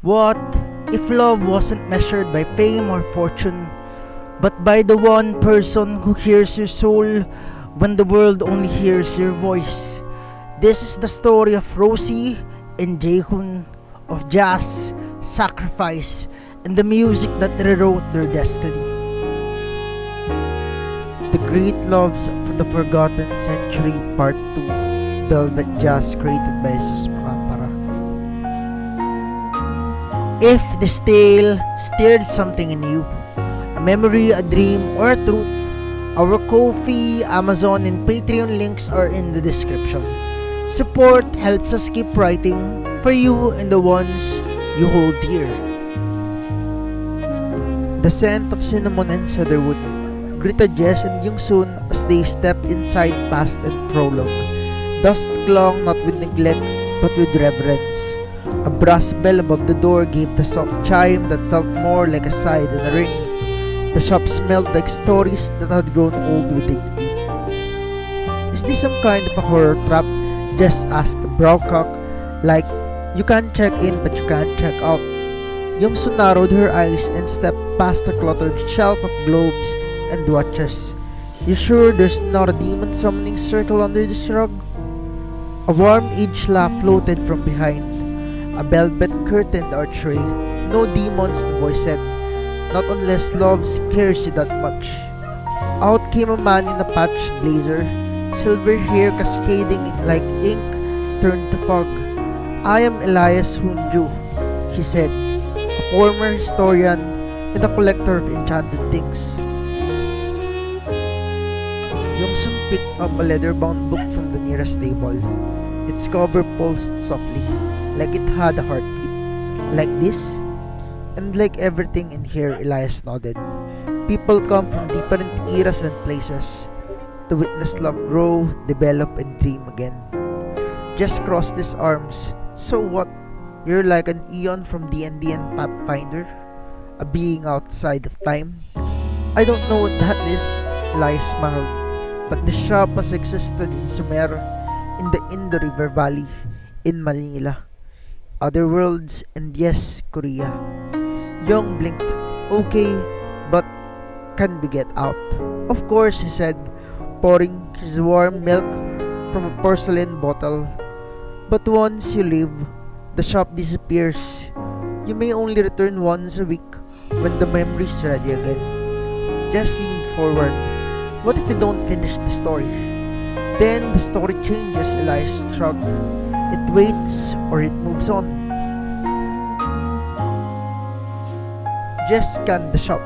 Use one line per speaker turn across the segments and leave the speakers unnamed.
What if love wasn't measured by fame or fortune, but by the one person who hears your soul when the world only hears your voice? This is the story of Rosie and Jaehoon, of jazz, sacrifice, and the music that rewrote their destiny. The Great Loves of the Forgotten Century Part 2, Velvet Jazz, created by Pacampara. If this tale stirred something in you, a memory, a dream, or a truth, our Ko-fi, Amazon, and Patreon links are in the description. Support helps us keep writing for you and the ones you hold dear. The scent of cinnamon and cedarwood greeted Jess and Young-soon as they stepped inside past and prologue. Dust clung not with neglect but with reverence. A brass bell above the door gave the soft chime that felt more like a sigh than a ring. The shop smelled like stories that had grown old with dignity. Is this some kind of a horror trap? Jess asked Browcock, like, you can check in but you can't check out. Young-soon narrowed her eyes and stepped past a cluttered shelf of globes and watches. You sure there's not a demon summoning circle under this rug? A warm edge laugh floated from behind a velvet curtained archway. No demons, the voice said. Not unless love scares you that much. Out came a man in a patched blazer, silver hair cascading like ink turned to fog. I am Elias Hunju, he said, a former historian and a collector of enchanted things. Young-soon picked up a leather-bound book from the nearest table. Its cover pulsed softly, like it had a heartbeat. Like this? And like everything in here, Elias nodded. People come from different eras and places to witness love grow, develop, and dream again. Just crossed his arms. So what? You're like an eon from D&D and Pathfinder? A being outside of time? I don't know what that is, Elias smiled. But the shop has existed in Sumer, in the Indo River Valley, in Manila, other worlds, and yes, Korea. Young blinked. Okay, but can we get out? Of course, he said, pouring his warm milk from a porcelain bottle. But once you leave, the shop disappears. You may only return once a week when the memory's ready again. Just leaned forward. What if we don't finish the story? Then the story changes, Elias shrugged. It waits or it moves on. Jess scanned the shop.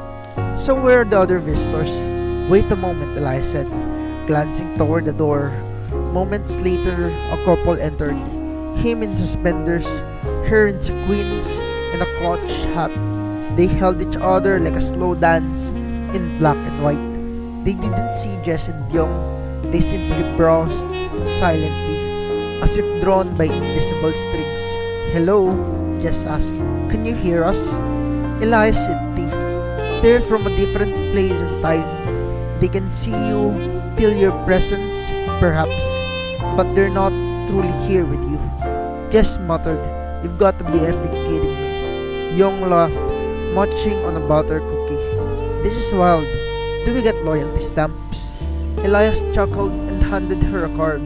So where are the other visitors? Wait a moment, Elias said, glancing toward the door. Moments later, a couple entered. Him in suspenders, her in sequins, and a clutch hat. They held each other like a slow dance in black and white. They didn't see Jess and Young. They simply browsed silently, as if drawn by invisible strings. Hello, Jess asked. Can you hear us? Elias sipped tea. They're from a different place and time. They can see you, feel your presence, perhaps, but they're not truly here with you. Jess muttered, you've got to be effing kidding me. Young laughed, munching on a butter cookie. This is wild. Do we get loyalty stamps? Elias chuckled and handed her a card,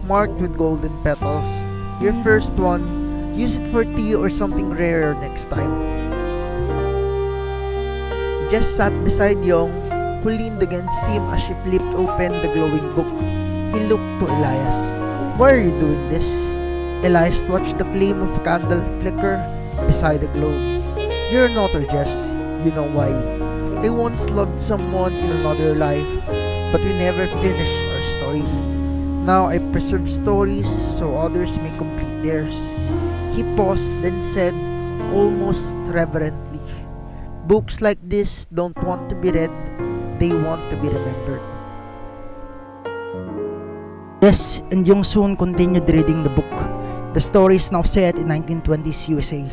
marked with golden petals. Your first one. Use it for tea or something rarer next time. Jess sat beside Young, who leaned against him as she flipped open the glowing book. He looked to Elias. Why are you doing this? Elias watched the flame of a candle flicker beside the globe. You're an author, Jess. You know why. I once loved someone in another life, but we never finished our story. Now I preserve stories so others may complete theirs. He paused, then said, almost reverently, books like this don't want to be read, they want to be remembered. Jess and Young-soon continued reading the book. The story is now set in 1920s USA.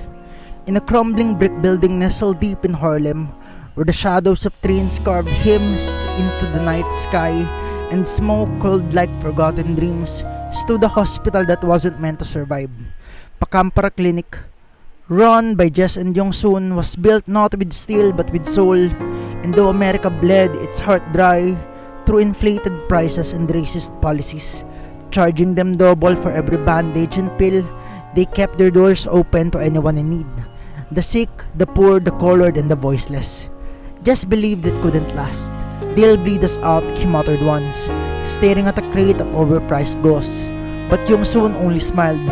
In a crumbling brick building nestled deep in Harlem, where the shadows of trains carved hymns into the night sky and smoke curled like forgotten dreams, stood a hospital that wasn't meant to survive. Pacampara Clinic, Run by Jess and Jong-soon was built not with steel but with soul, and though America bled its heart dry through inflated prices and racist policies, charging them double for every bandage and pill, they kept their doors open to anyone in need. The sick, the poor, the colored, and the voiceless. Just believed it couldn't last. They'll bleed us out, he muttered once, staring at a crate of overpriced gauze. But Jong-soon only smiled,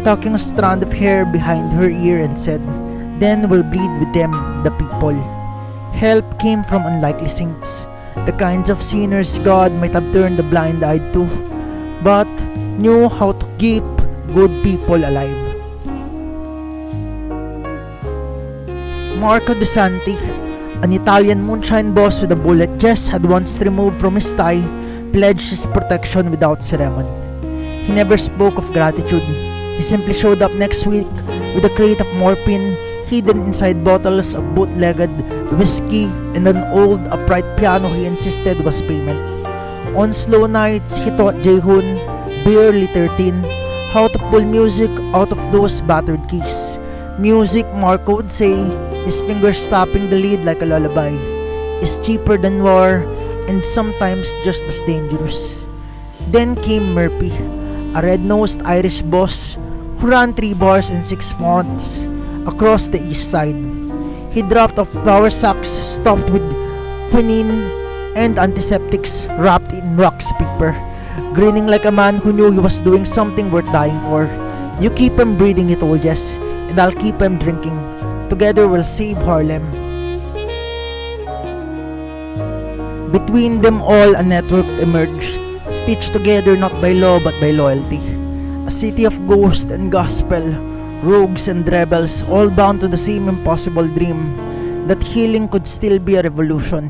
tucking a strand of hair behind her ear and said, "Then we'll bleed with them, the people." Help came from unlikely saints, the kinds of sinners God might have turned a blind eye to, but knew how to keep good people alive. Marco De Santi, an Italian moonshine boss with a bullet Jess had once removed from his thigh, pledged his protection without ceremony. He never spoke of gratitude. He simply showed up next week with a crate of morphine hidden inside bottles of bootlegged whiskey and an old upright piano he insisted was payment. On slow nights, he taught Jae-hoon, barely 13, how to pull music out of those battered keys. Music, Marco would say, his fingers tapping the lead like a lullaby, is cheaper than war and sometimes just as dangerous. Then came Murphy, a red-nosed Irish boss who ran 3 bars and 6 fronts across the east side. He dropped off flour sacks stuffed with quinine and antiseptics wrapped in wax paper, grinning like a man who knew he was doing something worth dying for. "You keep him breathing," he told Jess, "and I'll keep him drinking. Together we'll save Harlem." Between them all, a network emerged, stitched together not by law but by loyalty. A city of ghosts and gospel, rogues and rebels, all bound to the same impossible dream, that healing could still be a revolution.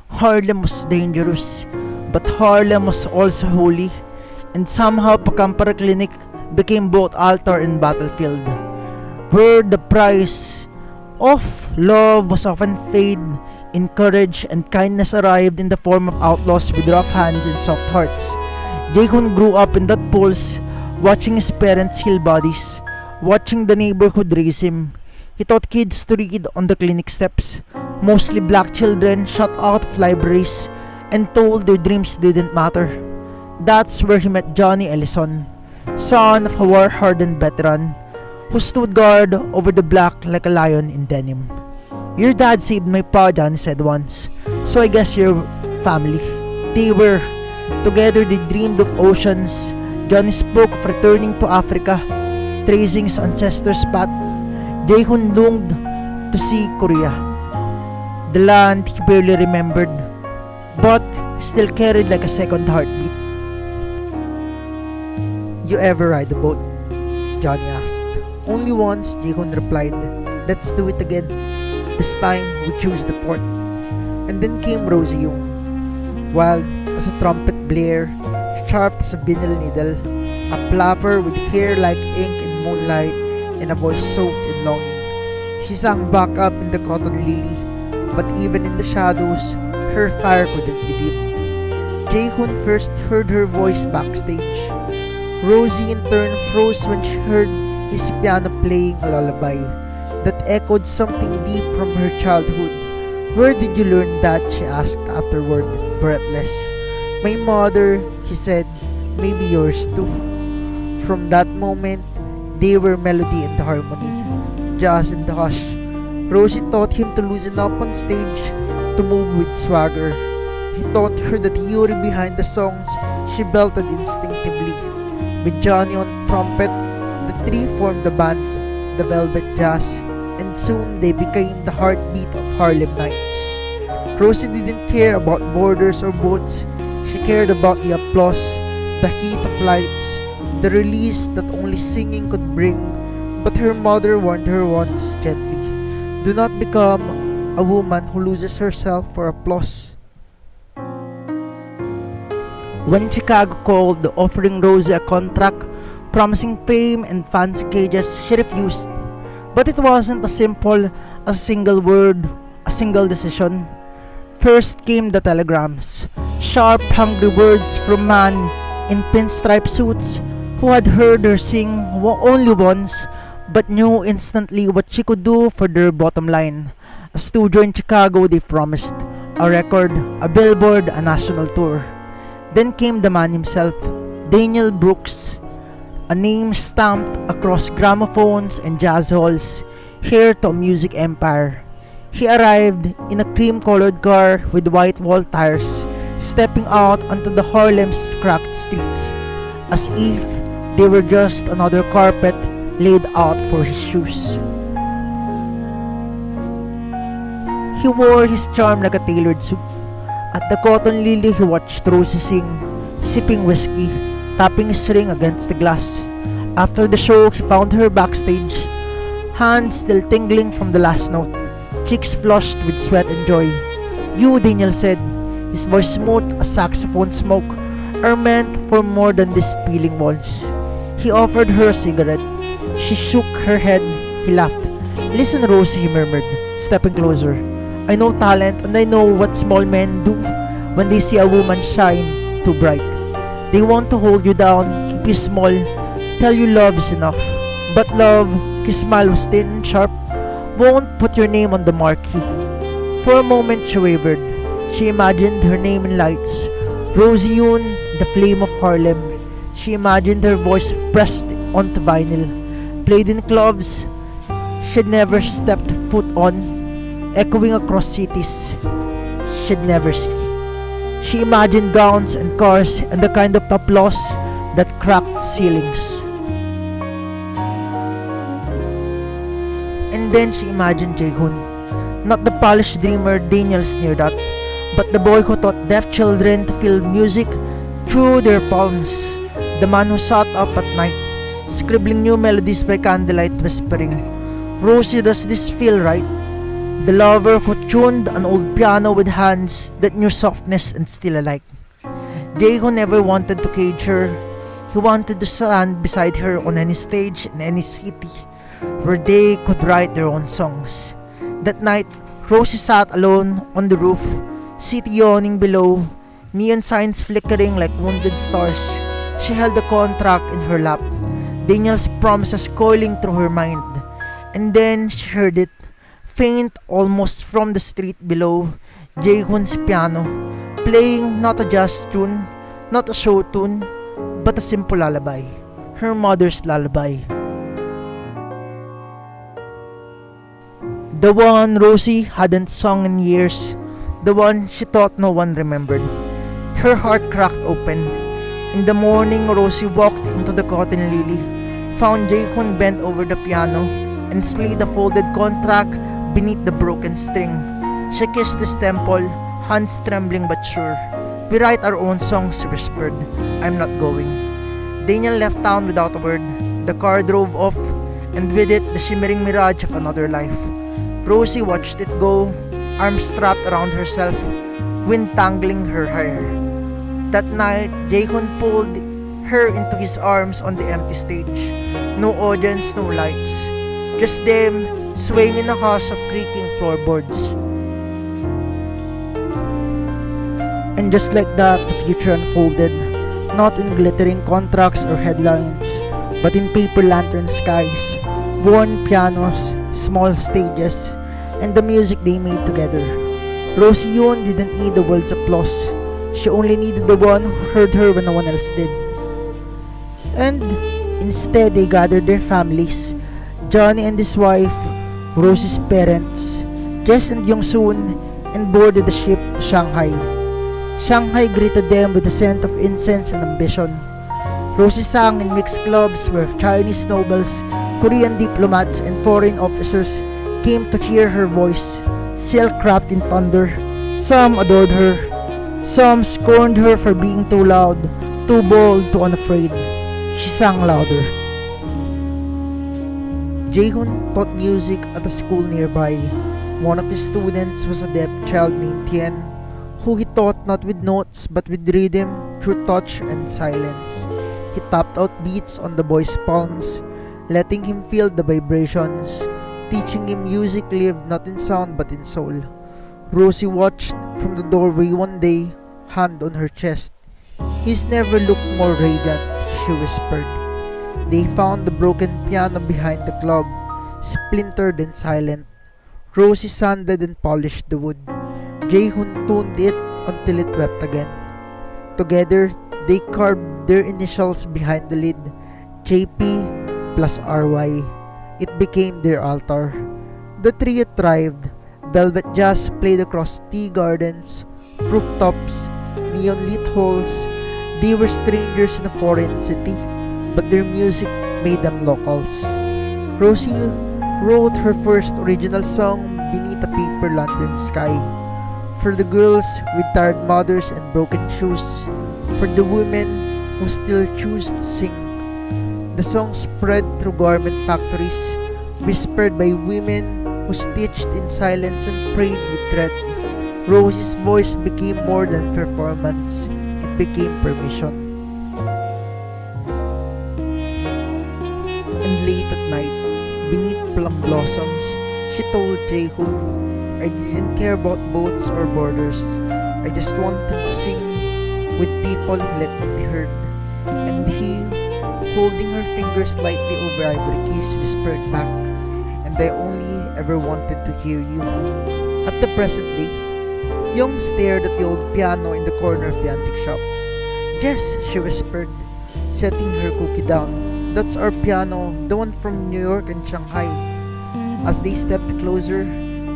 Harlem was dangerous, but Harlem was also holy, and somehow Pacampara Clinic became both altar and battlefield, where the price of love was often paid in courage and kindness arrived in the form of outlaws with rough hands and soft hearts. Jae-hoon grew up in that pulse, watching his parents heal bodies, watching the neighborhood raise him. He taught kids to read on the clinic steps, mostly black children shut out of libraries and told their dreams didn't matter. That's where he met Johnny Ellison, son of a war-hardened veteran, who stood guard over the block like a lion in denim. "Your dad saved my pa," Johnny said once, "so I guess you're family." They were. Together they dreamed of oceans. Johnny spoke of returning to Africa, tracing his ancestors' path. Jae-hoon longed to see Korea, the land he barely remembered, but still carried like a second heartbeat. "You ever ride a boat?" Johnny asked. "Only once," Jae-hoon replied. "Let's do it again. This time we choose the port." And then came Rosie Young, wild as a trumpet blare, sharp as a vinyl needle, a flapper with hair like ink in moonlight and a voice soaked in longing. She sang back up in the cotton lily, but even in the shadows, her fire couldn't be dim. Jae-hoon first heard her voice backstage. Rosie in turn froze when she heard his piano playing a lullaby that echoed something deep from her childhood. "Where did you learn that?" she asked afterward, breathless. "My mother," he said. "Maybe yours too." From that moment, they were melody and harmony, jazz and hush. Rosie taught him to loosen up on stage, to move with swagger. He taught her the theory behind the songs she belted instinctively. With Johnny on trumpet, the three formed the band, the Velvet Jazz, and soon they became the heartbeat of Harlem Nights. Rosie didn't care about borders or boats. She cared about the applause, the heat of lights, the release that only singing could bring. But her mother warned her once gently, "Do not become a woman who loses herself for applause." When Chicago called, offering Rosie a contract, promising fame and fancy cages, she refused. But it wasn't as simple as a single word, a single decision. First came the telegrams, sharp, hungry words from man in pinstripe suits who had heard her sing only once, but knew instantly what she could do for their bottom line. A studio in Chicago they promised, a record, a billboard, a national tour. Then came the man himself, Daniel Brooks, a name stamped across gramophones and jazz halls, heir to a music empire. He arrived in a cream-colored car with white wall tires, stepping out onto the Harlem's cracked streets, as if they were just another carpet laid out for his shoes. He wore his charm like a tailored suit. At the Cotton Lily he watched Rosie sing, sipping whiskey, tapping his ring against the glass. After the show, he found her backstage, hands still tingling from the last note, cheeks flushed with sweat and joy. "You," Daniel said, his voice smooth as saxophone smoke, "are meant for more than these peeling walls." He offered her a cigarette. She shook her head. He laughed. "Listen, Rosie," he murmured, stepping closer. "I know talent and I know what small men do when they see a woman shine too bright. They want to hold you down, keep you small, tell you love is enough. But love," his smile was thin and sharp, "won't put your name on the marquee." For a moment she wavered. She imagined her name in lights. Rosie Yoon, the flame of Harlem. She imagined her voice pressed onto vinyl, played in clubs she'd never stepped foot on, echoing across cities she'd never see. She imagined gowns and cars and the kind of applause that cracked ceilings. And then she imagined Jaehoon, not the polished dreamer Daniel sneered at, but the boy who taught deaf children to feel music through their palms, the man who sat up at night, scribbling new melodies by candlelight, whispering, "Rosie, does this feel right?" The lover who tuned an old piano with hands that knew softness and still alike. Jaehoon never wanted to cage her. He wanted to stand beside her on any stage in any city where they could write their own songs. That night, Rosie sat alone on the roof, city yawning below, neon signs flickering like wounded stars. She held the contract in her lap, Daniel's promises coiling through her mind. And then she heard it, faint almost from the street below, Jaehoon's piano, playing not a jazz tune, not a show tune, but a simple lullaby, her mother's lullaby. The one Rosie hadn't sung in years, the one she thought no one remembered. Her heart cracked open. In the morning, Rosie walked into the Cotton Lily, found Jaehoon bent over the piano, and slid a folded contract beneath the broken string. She kissed his temple, hands trembling but sure. "We write our own songs," she whispered. "I'm not going." Daniel left town without a word. The car drove off, and with it the shimmering mirage of another life. Rosie watched it go, arms strapped around herself, wind tangling her hair. That night, Jaehoon pulled her into his arms on the empty stage. No audience, no lights. Just them, swaying in a hush of creaking floorboards. And just like that, the future unfolded, not in glittering contracts or headlines, but in paper lantern skies, worn pianos, small stages, and the music they made together. Rosie Yoon didn't need the world's applause. She only needed the one who heard her when no one else did. And instead, they gathered their families, Johnny and his wife, Rosie's parents, Jess and Young-soon, and boarded the ship to Shanghai. Shanghai greeted them with a scent of incense and ambition. Rosie sang in mixed clubs where Chinese nobles, Korean diplomats, and foreign officers came to hear her voice, silk wrapped in thunder. Some adored her, some scorned her for being too loud, too bold, too unafraid. She sang louder. Jaehoon taught music at a school nearby. One of his students was a deaf child named Tien, who he taught not with notes but with rhythm, through touch and silence. He tapped out beats on the boy's palms, letting him feel the vibrations, teaching him music lived not in sound but in soul. Rosie watched from the doorway one day, hand on her chest. "He's never looked more radiant," she whispered. They found the broken piano behind the club, splintered and silent. Rosie sanded and polished the wood. Jae-hoon tuned it until it wept again. Together, they carved their initials behind the lid, JP plus RY. It became their altar. The trio thrived. Velvet jazz played across tea gardens, rooftops, neon-lit halls. They were strangers in a foreign city, but their music made them locals. Rosie wrote her first original song beneath a paper lantern sky. For the girls with tired mothers and broken shoes, for the women who still choose to sing. The song spread through garment factories, whispered by women who stitched in silence and prayed with dread. Rosie's voice became more than performance, it became permission. And late at night, beneath plum blossoms, she told Jae-hoon, I didn't care about boats or borders. I just wanted to sing with people who let me be heard. And he, holding her fingers lightly over ivory keys, whispered back, and I only ever wanted to hear you. At the present day, Young stared at the old piano in the corner of the antique shop. Jess, she whispered, setting her cookie down. That's our piano, the one from New York and Shanghai. As they stepped closer,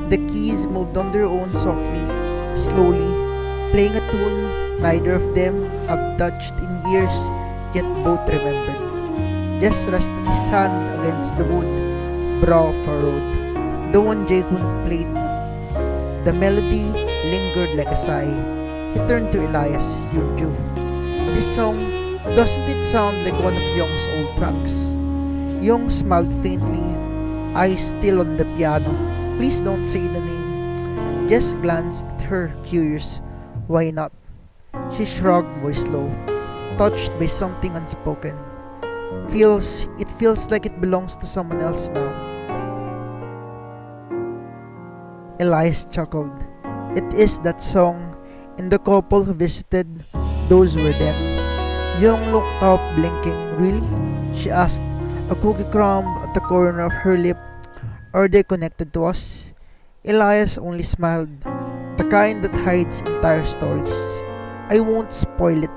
the keys moved on their own softly, slowly, playing a tune neither of them have touched in years, yet both remembered. Jess rested his hand against the wood, brow furrowed. The one Jae-hoon played. The melody lingered like a sigh. He turned to Elias, Yoonju. This song, doesn't it sound like one of Young's old tracks? Young smiled faintly, eyes still on the piano. Please don't say the name. Jess glanced at her, curious. Why not? She shrugged, voice low, touched by something unspoken. It feels like it belongs to someone else now. Elias chuckled. It is that song, and the couple who visited, those were them. Young looked up, blinking. Really? She asked, a cookie crumb at the corner of her lip. Are they connected to us? Elias only smiled, the kind that hides entire stories. I won't spoil it,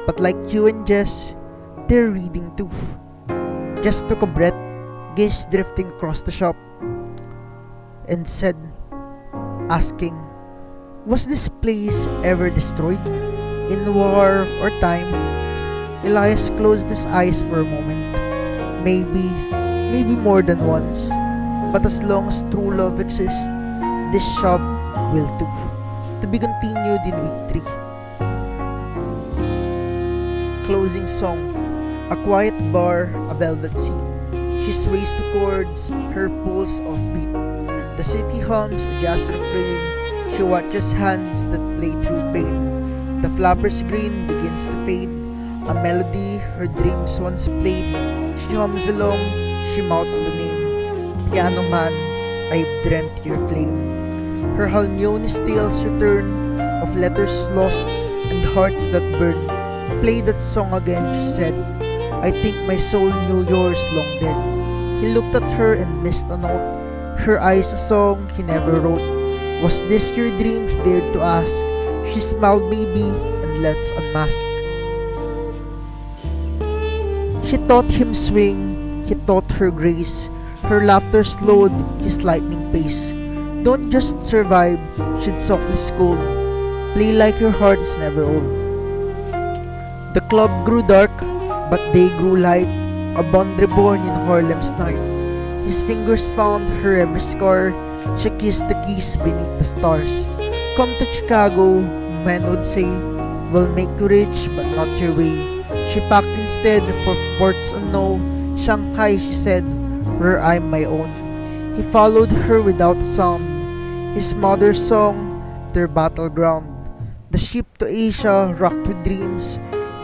but like you and Jess, they're reading too. Jess took a breath, gaze drifting across the shop, and said, asking, was this place ever destroyed? In war or time? Elias closed his eyes for a moment. Maybe more than once. But as long as true love exists, this shop will too. To be continued in week 3. Closing song. A quiet bar, a velvet seat. She sways to chords, her pulse offbeat. The city hums a jazz refrain. She watches hands that play through pain. The flapper's green begins to fade. A melody her dreams once played. She hums along, she mouths the name. Piano man, I've dreamt your flame. Her harmonious tales return of letters lost and hearts that burn. Play that song again, she said. I think my soul knew yours long dead. He looked at her and missed a note. Her eyes a song he never wrote. Was this your dream, he dared to ask. She smiled maybe, and let's unmask. She taught him swing, he taught her grace. Her laughter slowed his lightning pace. Don't just survive, she'd softly scold. Play like your heart is never old. The club grew dark, but they grew light. A bond reborn in Harlem's night. His fingers found her every scar. She kissed the keys beneath the stars. Come to Chicago, men would say. We'll make you rich, but not your way. She packed instead for ports unknown. Shanghai, she said, where I'm my own. He followed her without a sound. His mother's song, their battleground. The ship to Asia rocked with dreams,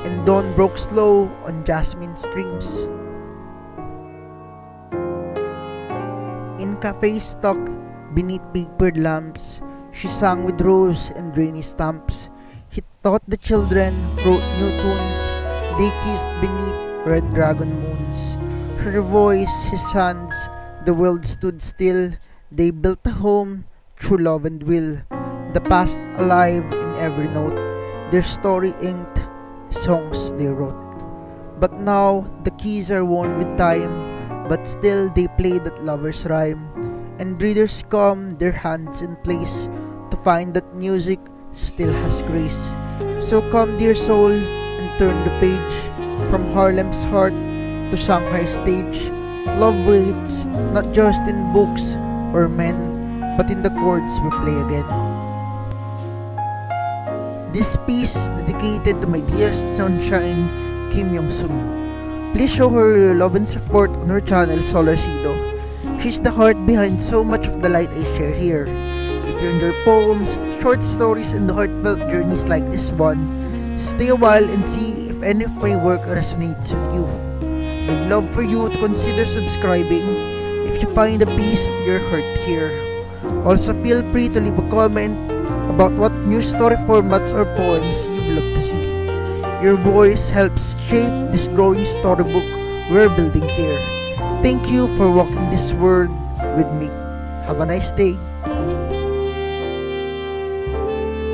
and dawn broke slow on jasmine streams. In cafes tucked beneath papered lamps, she sang with rose and rainy stamps. He taught the children, wrote new tunes. They kissed beneath red dragon moons. Her voice, his hands, the world stood still. They built a home through love and will. The past alive in every note. Their story inked, songs they wrote. But now the keys are worn with time, but still they play that lover's rhyme. And readers come, their hands in place, to find that music still has grace. So come, dear soul, and turn the page from Harlem's heart to Shanghai stage. Love waits not just in books or men, but in the chords we play again. This piece is dedicated to my dearest sunshine, Kim Young-soon. Please show her your love and support on her channel, Solarcido. She's the heart behind so much of the light I share here. If you enjoy poems, short stories, and heartfelt journeys like this one, stay a while and see if any of my work resonates with you. I'd love for you to consider subscribing if you find a piece of your heart here. Also feel free to leave a comment about what new story formats or poems you'd love to see. Your voice helps shape this growing storybook we're building here. Thank you for walking this world with me. Have a nice day.